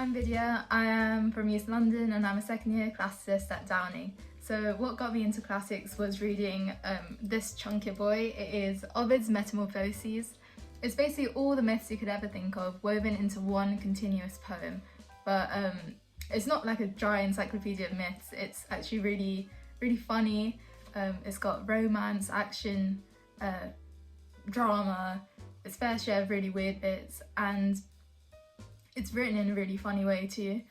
I'm Vidya, I am from East London and I'm a second year classicist at Downing. So what got me into classics was reading this chunky boy. It is Ovid's Metamorphoses. It's basically all the myths you could ever think of woven into one continuous poem. But it's not like a dry encyclopedia of myths, it's actually really funny. It's got romance, action, drama, its fair share of really weird bits, and it's written in a really funny way too.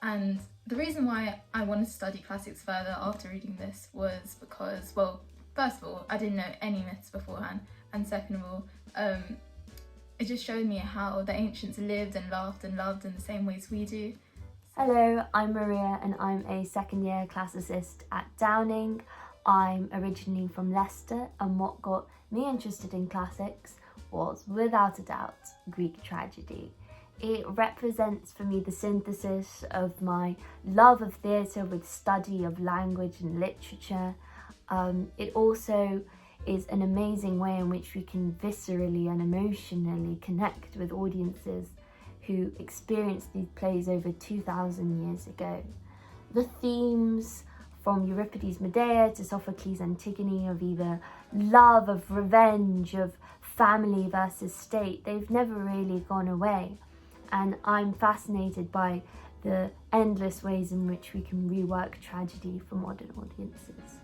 And the reason why I wanted to study classics further after reading this was because, well, first of all, I didn't know any myths beforehand, and second of all, it just showed me how the ancients lived and laughed and loved in the same ways we do. Hello, I'm Maria and I'm a second year classicist at Downing. I'm originally from Leicester, and what got me interested in classics was, without a doubt, Greek tragedy. It represents for me the synthesis of my love of theatre with study of language and literature. It also is an amazing way in which we can viscerally and emotionally connect with audiences who experienced these plays over 2,000 years ago. The themes, from Euripides' Medea to Sophocles' Antigone, of either love, of revenge, of family versus state, they've never really gone away. And I'm fascinated by the endless ways in which we can rework tragedy for modern audiences.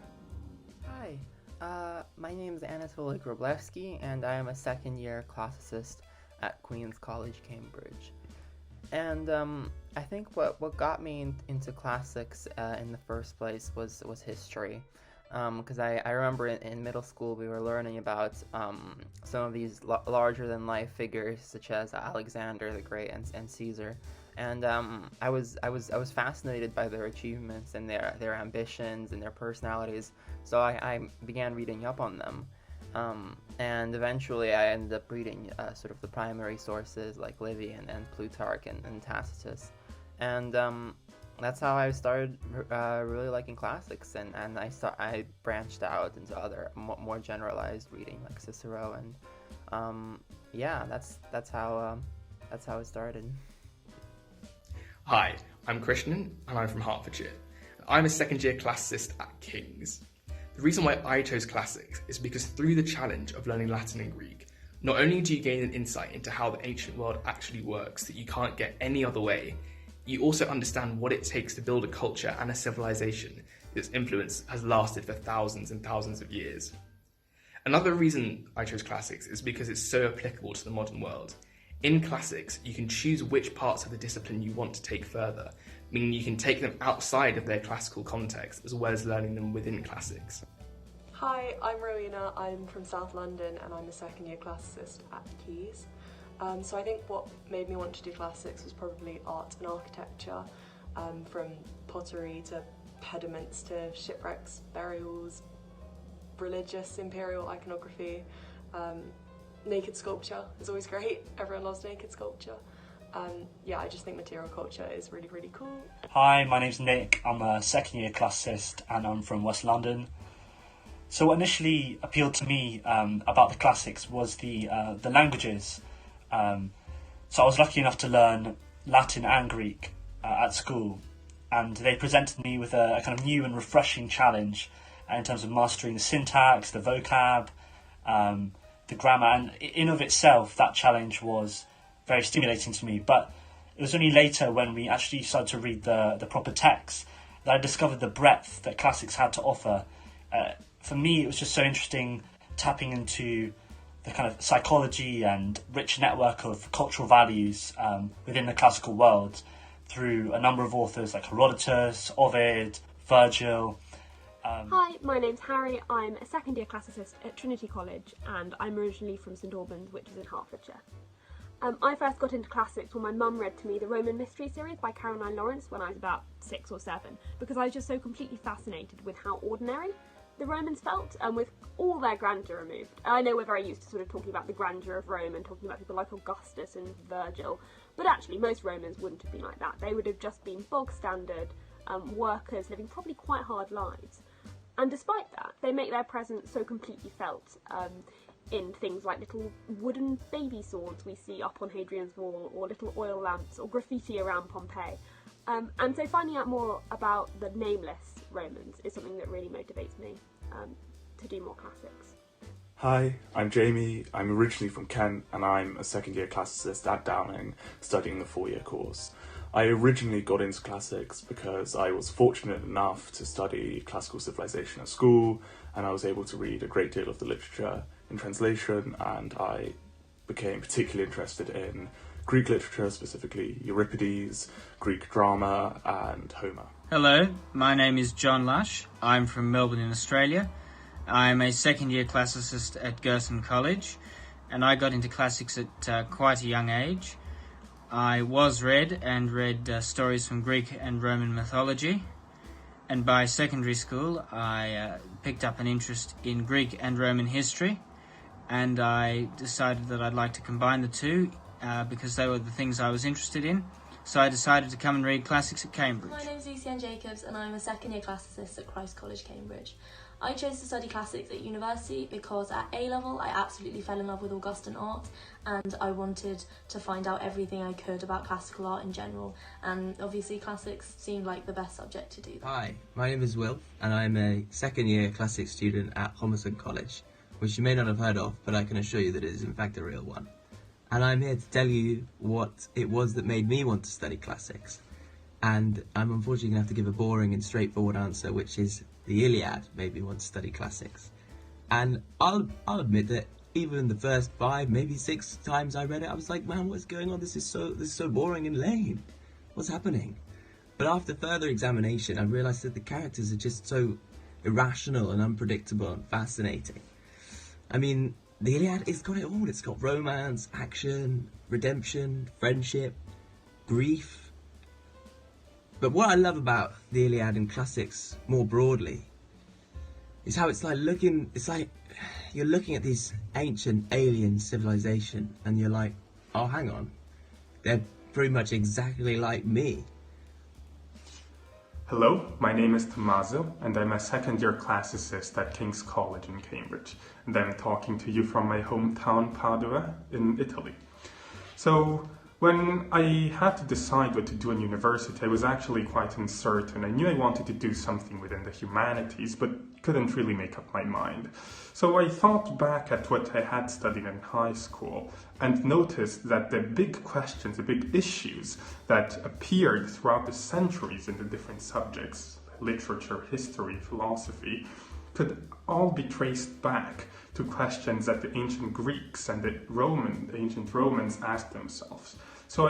Hi, my name is Natoly and I am a second year classicist at Queen's College, Cambridge. And I think what got me into classics in the first place was history. Because I remember in middle school we were learning about some of these larger than life figures such as Alexander the Great and Caesar, and I was fascinated by their achievements and their ambitions and their personalities. So I began reading up on them, and eventually I ended up reading sort of the primary sources like Livy and Plutarch and Tacitus, and that's how I started really liking classics, and I branched out into other more generalized reading like Cicero, and yeah, that's how it started. Hi, I'm Krishnan and I'm from Hertfordshire. I'm a second year classicist at King's. The reason why I chose classics is because through the challenge of learning Latin and Greek, not only do you gain an insight into how the ancient world actually works that you can't get any other way, you also understand what it takes to build a culture and a civilization whose influence has lasted for thousands and thousands of years. Another reason I chose classics is because it's so applicable to the modern world. In classics, you can choose which parts of the discipline you want to take further, meaning you can take them outside of their classical context as well as learning them within classics. Hi, I'm Rowena, I'm from South London and I'm a second year classicist at Keys. So I think what made me want to do classics was probably art and architecture, from pottery to pediments to shipwrecks, burials, religious imperial iconography. Naked sculpture is always great, everyone loves naked sculpture. Yeah, I just think material culture is really, really cool. Hi, my name's Nick, I'm a second year classicist and I'm from West London. So what initially appealed to me about the classics was the languages. So I was lucky enough to learn Latin and Greek at school, and they presented me with a kind of new and refreshing challenge in terms of mastering the syntax, the vocab, the grammar, and in of itself that challenge was very stimulating to me. But it was only later when we actually started to read the proper text that I discovered the breadth that classics had to offer. For me it was just so interesting tapping into the kind of psychology and rich network of cultural values within the classical world through a number of authors like Herodotus, Ovid, Virgil. Hi, my name's Harry. I'm a second year classicist at Trinity College and I'm originally from St Albans, which is in Hertfordshire. I first got into classics when my mum read to me the Roman Mystery series by Caroline Lawrence when I was about 6 or 7, because I was just so completely fascinated with how ordinary the Romans felt, and with all their grandeur removed. I know we're very used to sort of talking about the grandeur of Rome and talking about people like Augustus and Virgil, but actually most Romans wouldn't have been like that. They would have just been bog standard workers living probably quite hard lives. And despite that, they make their presence so completely felt. in things like little wooden baby swords we see up on Hadrian's Wall, or little oil lamps, or graffiti around Pompeii. And so finding out more about the nameless Romans is something that really motivates me to do more classics. Hi, I'm Jamie. I'm originally from Kent and I'm a second year classicist at Downing studying the 4-year course. I originally got into classics because I was fortunate enough to study classical civilization at school, and I was able to read a great deal of the literature in translation, and I became particularly interested in Greek literature, specifically Euripides, Greek drama and Homer. Hello, my name is John Lush. I'm from Melbourne in Australia. I'm a second year classicist at Gerson College, and I got into classics at quite a young age. I was read stories from Greek and Roman mythology, and by secondary school I picked up an interest in Greek and Roman history, and I decided that I'd like to combine the two because they were the things I was interested in. So I decided to come and read classics at Cambridge. My name's Lucienne Jacobs and I'm a second year classicist at Christ College, Cambridge. I chose to study classics at university because at A-level I absolutely fell in love with Augustan art, and I wanted to find out everything I could about classical art in general, and obviously classics seemed like the best subject to do that. Hi, my name is Will and I'm a second year classics student at Homerton College, which you may not have heard of, but I can assure you that it is in fact a real one. And I'm here to tell you what it was that made me want to study classics. And I'm unfortunately going to have to give a boring and straightforward answer, which is the Iliad made me want to study classics. And I'll admit that even the first 5, maybe 6 times I read it, I was like, man, what's going on? This is so boring and lame. What's happening? But after further examination, I realised that the characters are just so irrational and unpredictable and fascinating. I mean, the Iliad, it's got it all. It's got romance, action, redemption, friendship, grief. But what I love about the Iliad and classics more broadly is how it's like you're looking at this ancient alien civilization and you're like, oh, hang on, they're pretty much exactly like me. Hello, my name is Tommaso and I'm a second year classicist at King's College in Cambridge, and I'm talking to you from my hometown Padua in Italy. So when I had to decide what to do in university, I was actually quite uncertain. I knew I wanted to do something within the humanities, but couldn't really make up my mind. So I thought back at what I had studied in high school and noticed that the big questions, the big issues that appeared throughout the centuries in the different subjects, literature, history, philosophy, could all be traced back to questions that the ancient Greeks and the ancient Romans asked themselves. So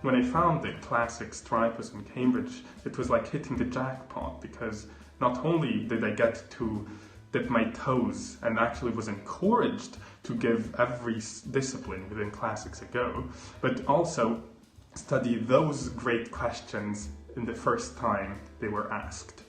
when I found the classics Tripos in Cambridge, it was like hitting the jackpot, because not only did I get to dip my toes and actually was encouraged to give every discipline within classics a go, but also study those great questions in the first time they were asked.